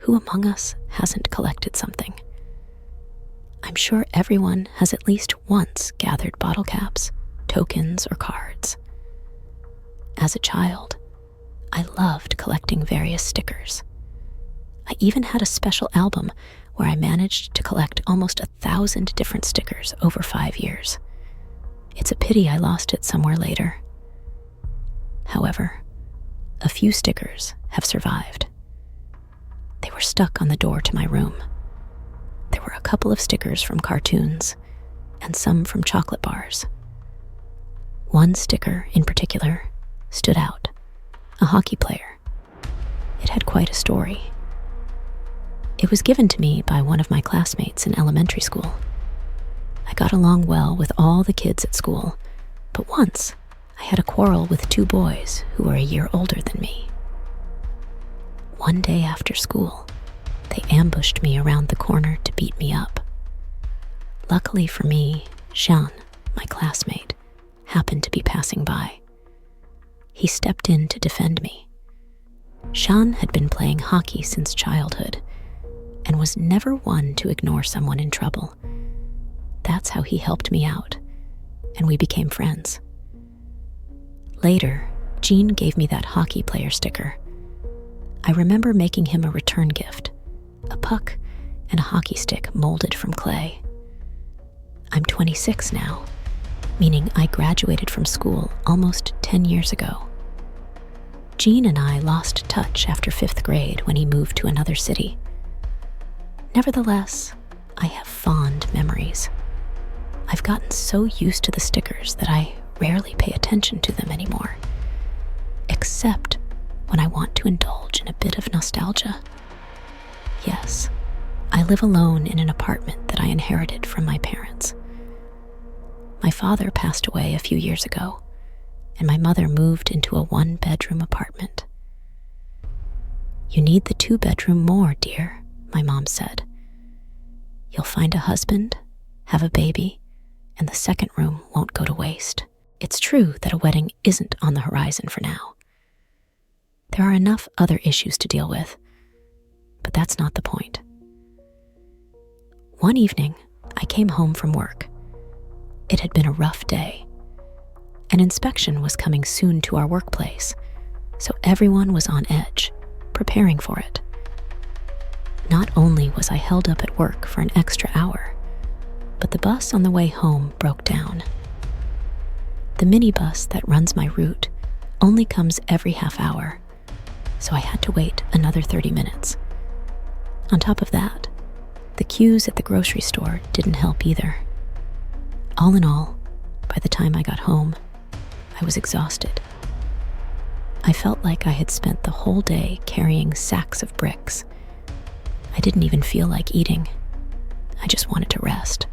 Who among us hasn't collected something? I'm sure everyone has at least once gathered bottle caps, tokens, or cards. As a child, I loved collecting various stickers. I even had a special album where I managed to collect almost 1,000 different stickers over 5 years. It's a pity I lost it somewhere later. However, a few stickers have survived. They were stuck on the door to my room. There were a couple of stickers from cartoons and some from chocolate bars. One sticker in particular stood out, a hockey player. It had quite a story. It was given to me by one of my classmates in elementary school. I got along well with all the kids at school, but once I had a quarrel with 2 boys who were a year older than me. One day after school, they ambushed me around the corner to beat me up. Luckily for me, Jean, my classmate, happened to be passing by. He stepped in to defend me. Jean had been playing hockey since childhood and was never one to ignore someone in trouble. That's how he helped me out, and we became friends. Later, Jean gave me that hockey player sticker. I remember making him a return gift, a puck and a hockey stick molded from clay. I'm 26 now, meaning I graduated from school almost 10 years ago. Jean and I lost touch after 5th grade when he moved to another city. Nevertheless, I have fond memories. I've gotten so used to the stickers that I rarely pay attention to them anymore, except when I want to indulge in a bit of nostalgia. Yes, I live alone in an apartment that I inherited from my parents. My father passed away a few years ago, and my mother moved into a 1-bedroom apartment. "You need the 2-bedroom more, dear," my mom said. "You'll find a husband, have a baby, and the second room won't go to waste." It's true that a wedding isn't on the horizon for now. There are enough other issues to deal with, but that's not the point. One evening, I came home from work. It had been a rough day. An inspection was coming soon to our workplace, so everyone was on edge, preparing for it. Not only was I held up at work for an extra hour, but the bus on the way home broke down. The minibus that runs my route only comes every half hour, so I had to wait another 30 minutes. On top of that, the queues at the grocery store didn't help either. All in all, by the time I got home, I was exhausted. I felt like I had spent the whole day carrying sacks of bricks. I didn't even feel like eating. I just wanted to rest.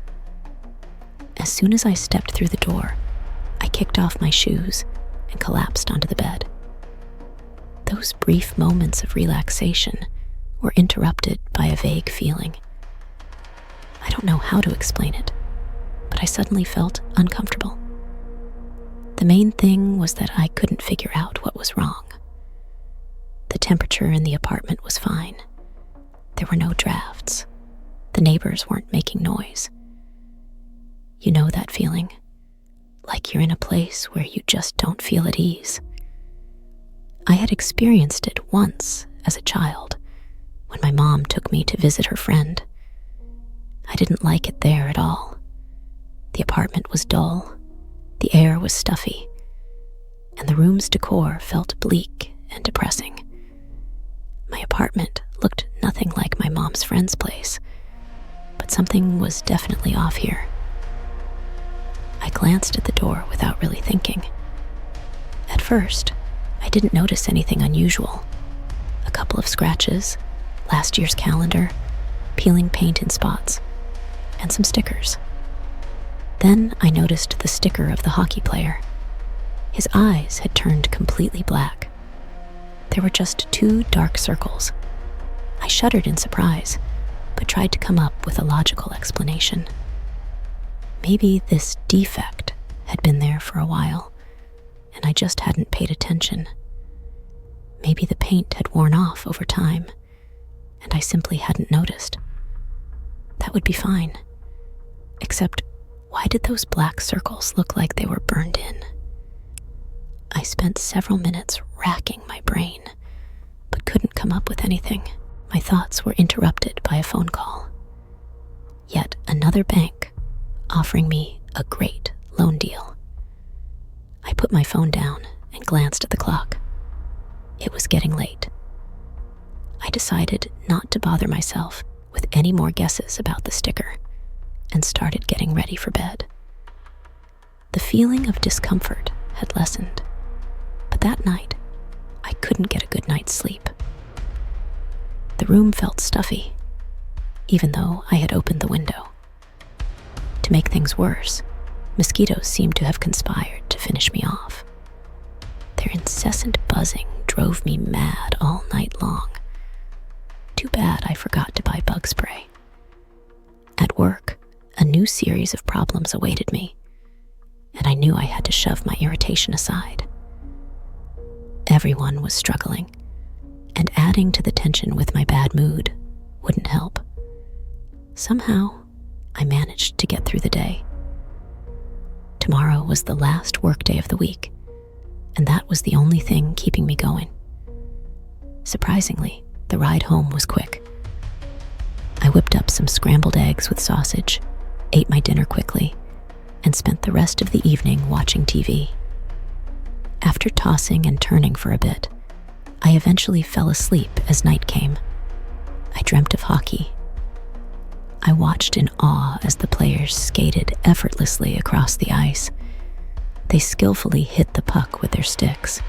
As soon as I stepped through the door, I kicked off my shoes and collapsed onto the bed. Those brief moments of relaxation were interrupted by a vague feeling. I don't know how to explain it, but I suddenly felt uncomfortable. The main thing was that I couldn't figure out what was wrong. The temperature in the apartment was fine. There were no drafts. The neighbors weren't making noise. You know that feeling? Like you're in a place where you just don't feel at ease. I had experienced it once as a child when my mom took me to visit her friend. I didn't like it there at all. The apartment was dull, the air was stuffy, and the room's decor felt bleak and depressing. My apartment looked nothing like my mom's friend's place, but something was definitely off here. I glanced at the door without really thinking. At first, I didn't notice anything unusual. A couple of scratches, last year's calendar, peeling paint in spots, and some stickers. Then I noticed the sticker of the hockey player. His eyes had turned completely black. There were just 2 dark circles. I shuddered in surprise, but tried to come up with a logical explanation. Maybe this defect had been there for a while, and I just hadn't paid attention. Maybe the paint had worn off over time, and I simply hadn't noticed. That would be fine. Except, why did those black circles look like they were burned in? I spent several minutes racking my brain, but couldn't come up with anything. My thoughts were interrupted by a phone call. Yet another bank offering me a great loan deal. I put my phone down and glanced at the clock. It was getting late. I decided not to bother myself with any more guesses about the sticker and started getting ready for bed. The feeling of discomfort had lessened, but that night I couldn't get a good night's sleep. The room felt stuffy, even though I had opened the window. To make things worse, mosquitoes seemed to have conspired to finish me off. Their incessant buzzing drove me mad all night long. Too bad I forgot to buy bug spray. At work, a new series of problems awaited me, and I knew I had to shove my irritation aside. Everyone was struggling, and adding to the tension with my bad mood wouldn't help. Somehow, I managed to get through the day. Tomorrow was the last workday of the week, and that was the only thing keeping me going. Surprisingly, the ride home was quick. I whipped up some scrambled eggs with sausage, ate my dinner quickly, and spent the rest of the evening watching TV. After tossing and turning for a bit, I eventually fell asleep as night came. I dreamt of hockey. I watched in awe as the players skated effortlessly across the ice. They skillfully hit the puck with their sticks,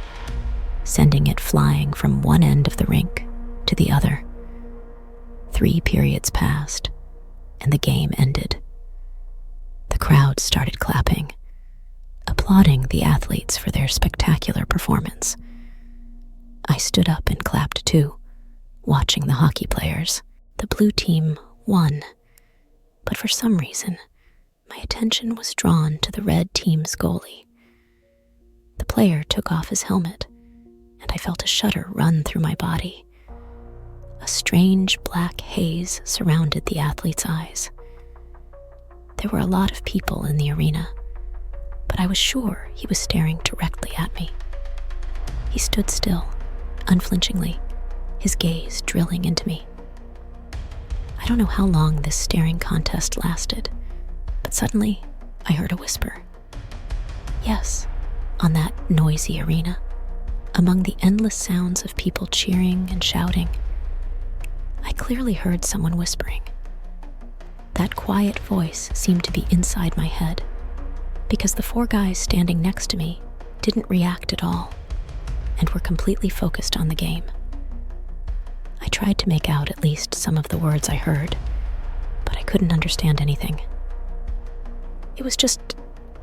sending it flying from one end of the rink to the other. 3 periods passed, and the game ended. The crowd started clapping, applauding the athletes for their spectacular performance. I stood up and clapped too, watching the hockey players. The blue team won, but for some reason, my attention was drawn to the red team's goalie. The player took off his helmet, and I felt a shudder run through my body. A strange black haze surrounded the athlete's eyes. There were a lot of people in the arena, but I was sure he was staring directly at me. He stood still, unflinchingly, his gaze drilling into me. I don't know how long this staring contest lasted, but suddenly I heard a whisper. Yes, on that noisy arena, among the endless sounds of people cheering and shouting, I clearly heard someone whispering. That quiet voice seemed to be inside my head, because the 4 guys standing next to me didn't react at all and were completely focused on the game. I tried to make out at least some of the words I heard, but I couldn't understand anything. It was just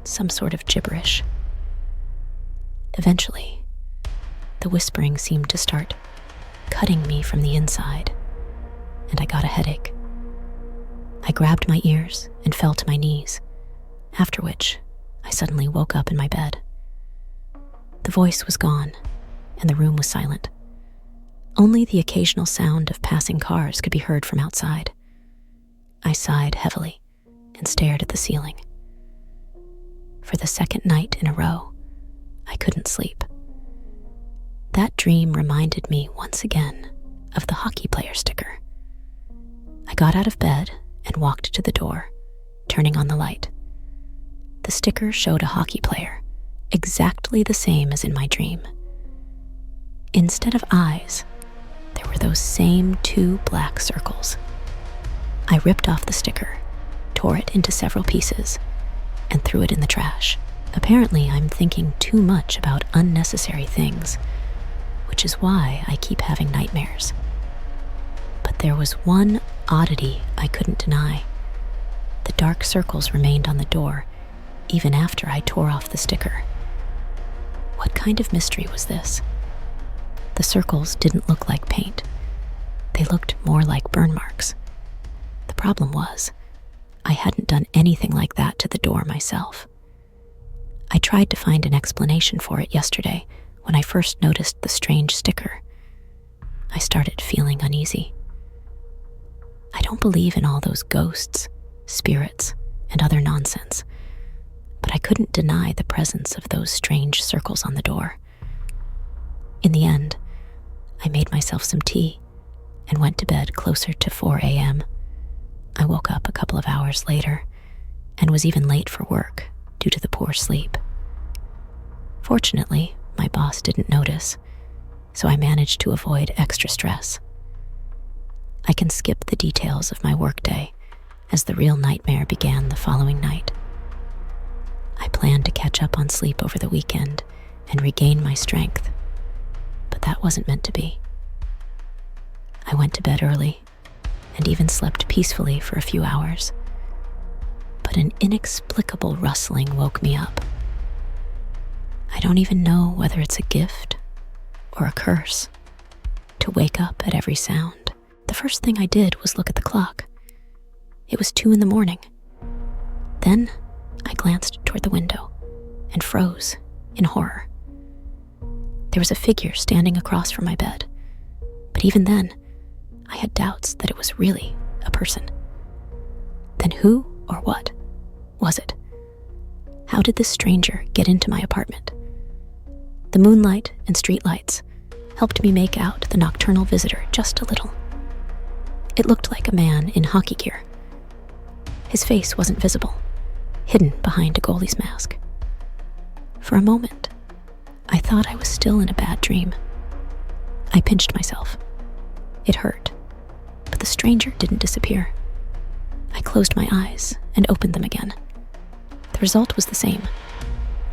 some sort of gibberish. Eventually, the whispering seemed to start cutting me from the inside, and I got a headache. I grabbed my ears and fell to my knees, after which I suddenly woke up in my bed. The voice was gone, and the room was silent. Only the occasional sound of passing cars could be heard from outside. I sighed heavily and stared at the ceiling. For the second night in a row, I couldn't sleep. That dream reminded me once again of the hockey player sticker. I got out of bed and walked to the door, turning on the light. The sticker showed a hockey player, exactly the same as in my dream. Instead of eyes, there were those same 2 black circles. I ripped off the sticker, tore it into several pieces, and threw it in the trash. Apparently, I'm thinking too much about unnecessary things, which is why I keep having nightmares. But there was one oddity I couldn't deny. The dark circles remained on the door, even after I tore off the sticker. What kind of mystery was this? The circles didn't look like paint. They looked more like burn marks. The problem was, I hadn't done anything like that to the door myself. I tried to find an explanation for it yesterday when I first noticed the strange sticker. I started feeling uneasy. I don't believe in all those ghosts, spirits, and other nonsense, but I couldn't deny the presence of those strange circles on the door. In the end, I made myself some tea and went to bed closer to 4 a.m. I woke up a couple of hours later and was even late for work due to the poor sleep. Fortunately, my boss didn't notice, so I managed to avoid extra stress. I can skip the details of my workday as the real nightmare began the following night. I planned to catch up on sleep over the weekend and regain my strength, but that wasn't meant to be. I went to bed early and even slept peacefully for a few hours, but an inexplicable rustling woke me up. I don't even know whether it's a gift or a curse to wake up at every sound. The first thing I did was look at the clock. It was 2 a.m. Then I glanced toward the window and froze in horror. There was a figure standing across from my bed, but even then, I had doubts that it was really a person. Then who or what was it? How did this stranger get into my apartment? The moonlight and streetlights helped me make out the nocturnal visitor just a little. It looked like a man in hockey gear. His face wasn't visible, hidden behind a goalie's mask. For a moment, I thought I was still in a bad dream. I pinched myself. It hurt, but the stranger didn't disappear. I closed my eyes and opened them again. The result was the same,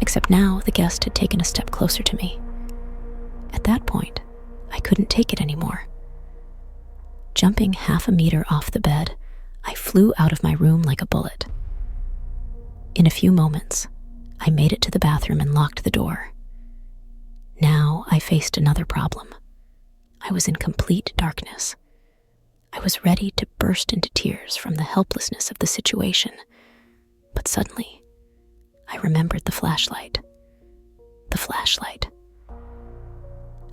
except now the guest had taken a step closer to me. At that point, I couldn't take it anymore. Jumping half a meter off the bed, I flew out of my room like a bullet. In a few moments, I made it to the bathroom and locked the door. Now I faced another problem. I was in complete darkness. I was ready to burst into tears from the helplessness of the situation, but suddenly, I remembered the flashlight. The flashlight.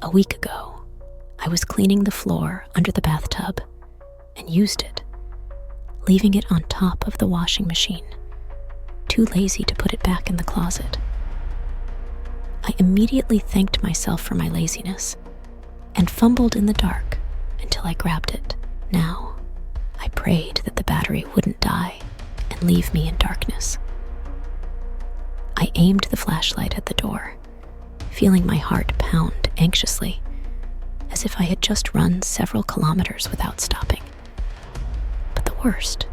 A week ago, I was cleaning the floor under the bathtub and used it, leaving it on top of the washing machine, too lazy to put it back in the closet. I immediately thanked myself for my laziness and fumbled in the dark until I grabbed it. Now, I prayed that the battery wouldn't die and leave me in darkness. I aimed the flashlight at the door, feeling my heart pound anxiously, as if I had just run several kilometers without stopping. But the worst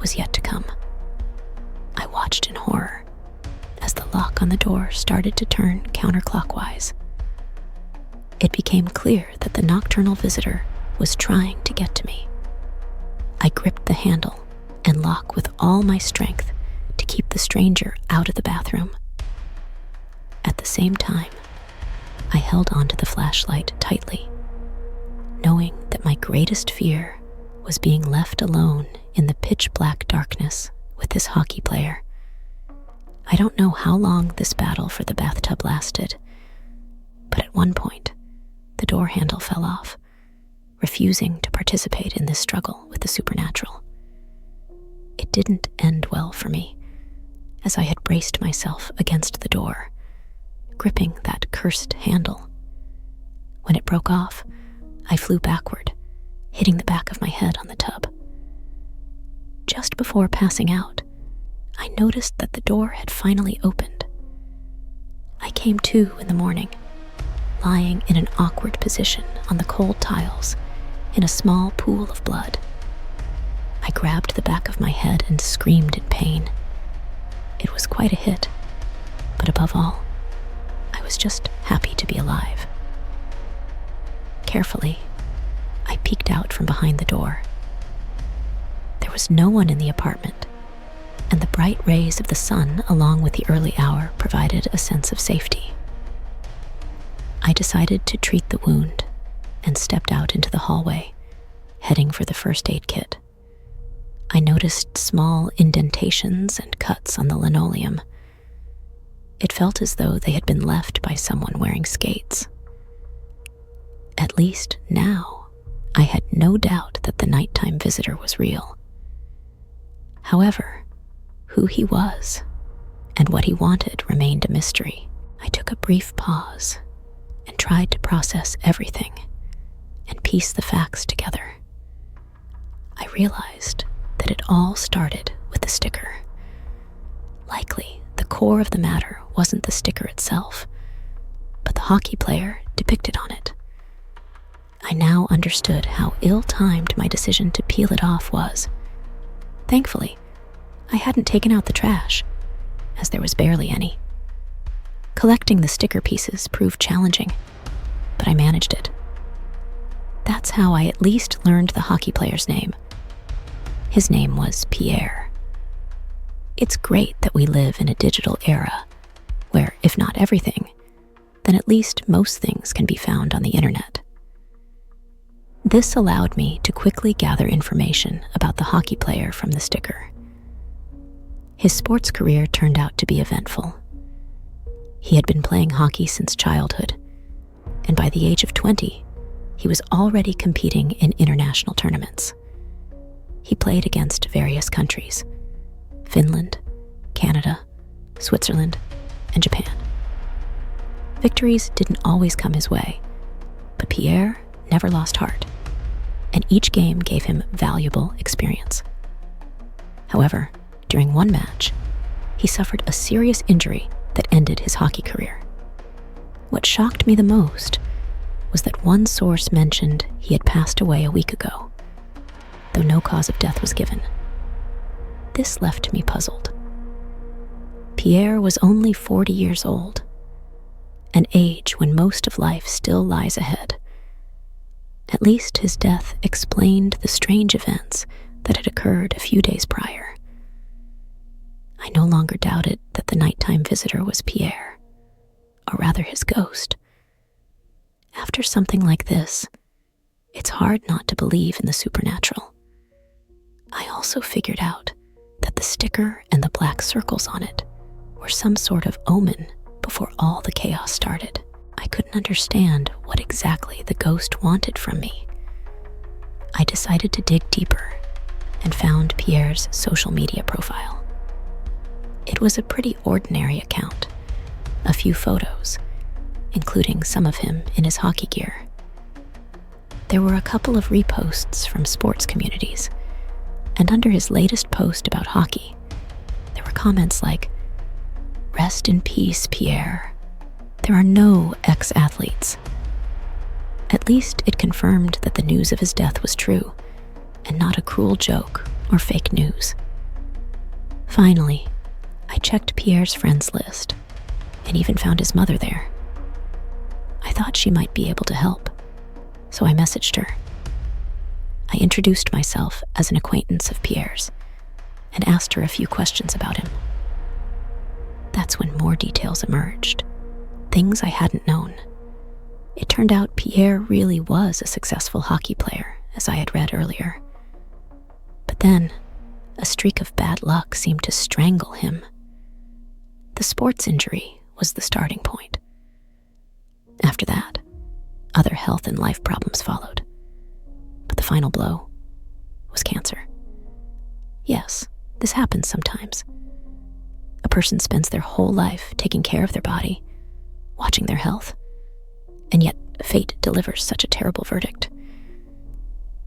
was yet to come. I watched in horror as the lock on the door started to turn counterclockwise. It became clear that the nocturnal visitor was trying to get to me. I gripped the handle and lock with all my strength to keep the stranger out of the bathroom. At the same time, I held onto the flashlight tightly, knowing that my greatest fear was being left alone in the pitch-black darkness with this hockey player. I don't know how long this battle for the bathtub lasted, but at one point, the door handle fell off, refusing to participate in this struggle with the supernatural. It didn't end well for me, as I had braced myself against the door, gripping that cursed handle. When it broke off, I flew backward, hitting the back of my head on the tub. Just before passing out, I noticed that the door had finally opened. I came to in the morning, lying in an awkward position on the cold tiles in a small pool of blood. I grabbed the back of my head and screamed in pain. It was quite a hit, but above all, I was just happy to be alive. Carefully, I peeked out from behind the door. There was no one in the apartment, and the bright rays of the sun along with the early hour provided a sense of safety. I decided to treat the wound and stepped out into the hallway, heading for the first aid kit. I noticed small indentations and cuts on the linoleum. It felt as though they had been left by someone wearing skates. At least now, I had no doubt that the nighttime visitor was real. However, who he was and what he wanted remained a mystery. I took a brief pause and tried to process everything and piece the facts together. I realized that it all started with the sticker. Likely, the core of the matter wasn't the sticker itself, but the hockey player depicted on it. I now understood how ill-timed my decision to peel it off was. Thankfully, I hadn't taken out the trash, as there was barely any. Collecting the sticker pieces proved challenging, but I managed it. That's how I at least learned the hockey player's name. His name was Pierre. It's great that we live in a digital era where, if not everything, then at least most things can be found on the internet. This allowed me to quickly gather information about the hockey player from the sticker. His sports career turned out to be eventful. He had been playing hockey since childhood, and by the age of 20, he was already competing in international tournaments. He played against various countries: Finland, Canada, Switzerland, and Japan. Victories didn't always come his way, but Pierre never lost heart, and each game gave him valuable experience. However, during one match, he suffered a serious injury that ended his hockey career. What shocked me the most was that one source mentioned he had passed away a week ago, though no cause of death was given. This left me puzzled. Pierre was only 40 years old, an age when most of life still lies ahead. At least his death explained the strange events that had occurred a few days prior. I no longer doubted that the nighttime visitor was Pierre, or rather his ghost. After something like this, it's hard not to believe in the supernatural. I also figured out that the sticker and the black circles on it were some sort of omen before all the chaos started. I couldn't understand what exactly the ghost wanted from me. I decided to dig deeper and found Pierre's social media profile. It was a pretty ordinary account, a few photos, including some of him in his hockey gear. There were a couple of reposts from sports communities, and under his latest post about hockey, there were comments like, "Rest in peace, Pierre. There are no ex-athletes." At least it confirmed that the news of his death was true, and not a cruel joke or fake news. Finally, I checked Pierre's friends list, and even found his mother there. I thought she might be able to help, so I messaged her. I introduced myself as an acquaintance of Pierre's, and asked her a few questions about him. That's when more details emerged, things I hadn't known. It turned out Pierre really was a successful hockey player, as I had read earlier. But then, a streak of bad luck seemed to strangle him. The sports injury was the starting point. After that, other health and life problems followed. But the final blow was cancer. Yes, this happens sometimes. A person spends their whole life taking care of their body, watching their health, and yet fate delivers such a terrible verdict.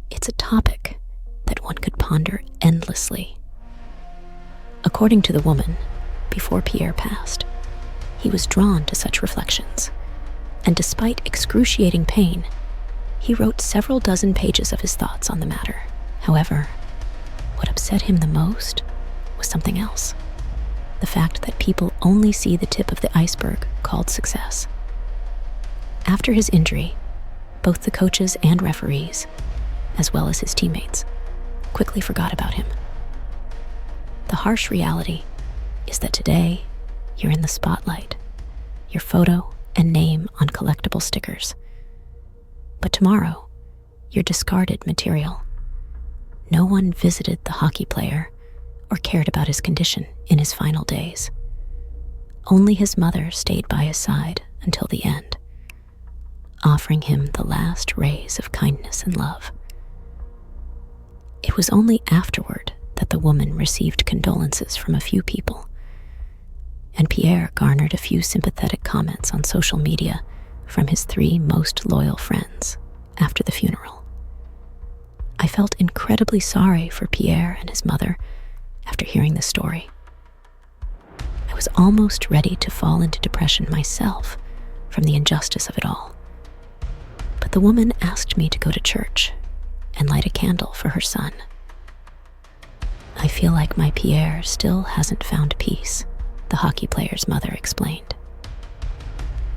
It's a topic that one could ponder endlessly. According to the woman, before Pierre passed, he was drawn to such reflections, and despite excruciating pain, he wrote several dozen pages of his thoughts on the matter. However, what upset him the most was something else. The fact that people only see the tip of the iceberg called success. After his injury, both the coaches and referees, as well as his teammates, quickly forgot about him. The harsh reality is that today, you're in the spotlight, your photo and name on collectible stickers. But tomorrow, you're discarded material. No one visited the hockey player or cared about his condition in his final days. Only his mother stayed by his side until the end, offering him the last rays of kindness and love. It was only afterward that the woman received condolences from a few people, and Pierre garnered a few sympathetic comments on social media from his 3 most loyal friends after the funeral. I felt incredibly sorry for Pierre and his mother after hearing the story. I was almost ready to fall into depression myself from the injustice of it all. But the woman asked me to go to church and light a candle for her son. I feel like my Pierre still hasn't found peace, the hockey player's mother explained.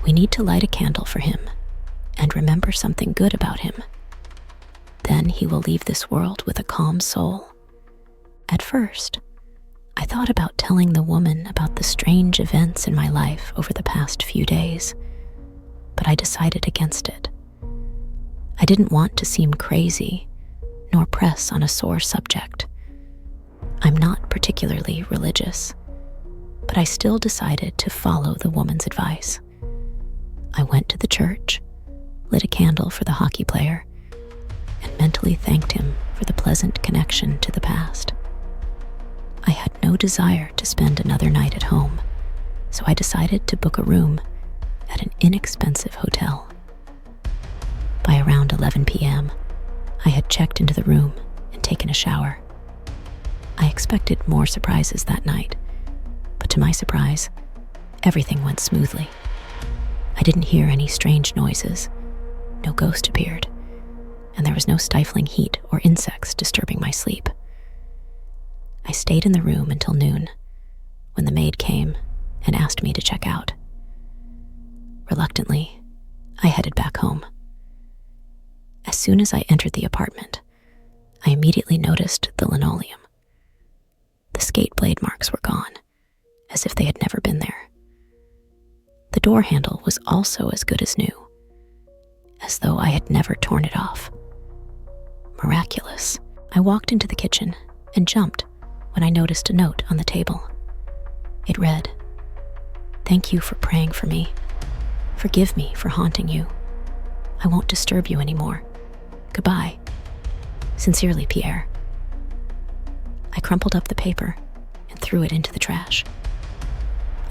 We need to light a candle for him and remember something good about him. Then he will leave this world with a calm soul. At first, I thought about telling the woman about the strange events in my life over the past few days, but I decided against it. I didn't want to seem crazy, nor press on a sore subject. I'm not particularly religious, but I still decided to follow the woman's advice. I went to the church, lit a candle for the hockey player, and mentally thanked him for the pleasant connection to the past. I had no desire to spend another night at home, so I decided to book a room at an inexpensive hotel. By around 11 p.m., I had checked into the room and taken a shower. I expected more surprises that night, but to my surprise, everything went smoothly. I didn't hear any strange noises, no ghost appeared, and there was no stifling heat or insects disturbing my sleep. I stayed in the room until noon, when the maid came and asked me to check out. Reluctantly, I headed back home. As soon as I entered the apartment, I immediately noticed the linoleum. The skate blade marks were gone, as if they had never been there. The door handle was also as good as new, as though I had never torn it off. Miraculous. I walked into the kitchen and jumped when I noticed a note on the table. It read, "Thank you for praying for me. Forgive me for haunting you. I won't disturb you anymore. Goodbye. Sincerely, Pierre." I crumpled up the paper and threw it into the trash.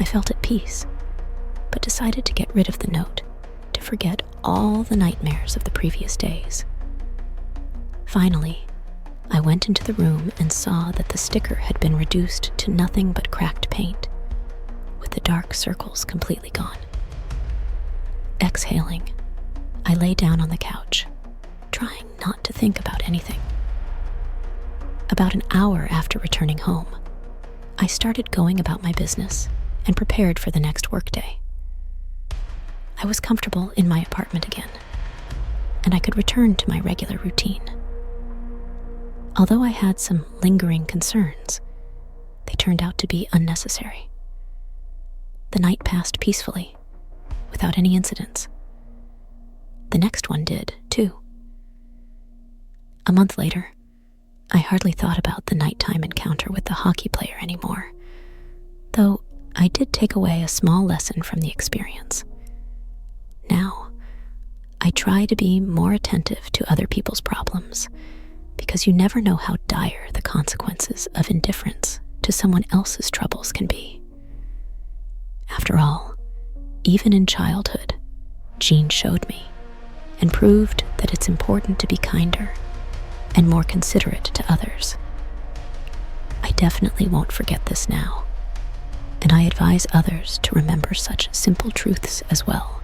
I felt at peace, but decided to get rid of the note to forget all the nightmares of the previous days. Finally, I went into the room and saw that the sticker had been reduced to nothing but cracked paint, with the dark circles completely gone. Exhaling, I lay down on the couch, trying not to think about anything. About an hour after returning home, I started going about my business and prepared for the next workday. I was comfortable in my apartment again, and I could return to my regular routine. Although I had some lingering concerns, they turned out to be unnecessary. The night passed peacefully, without any incidents. The next one did, too. A month later, I hardly thought about the nighttime encounter with the hockey player anymore, though I did take away a small lesson from the experience. Now, I try to be more attentive to other people's problems, because you never know how dire the consequences of indifference to someone else's troubles can be. After all, even in childhood, Jean showed me and proved that it's important to be kinder and more considerate to others. I definitely won't forget this now, and I advise others to remember such simple truths as well.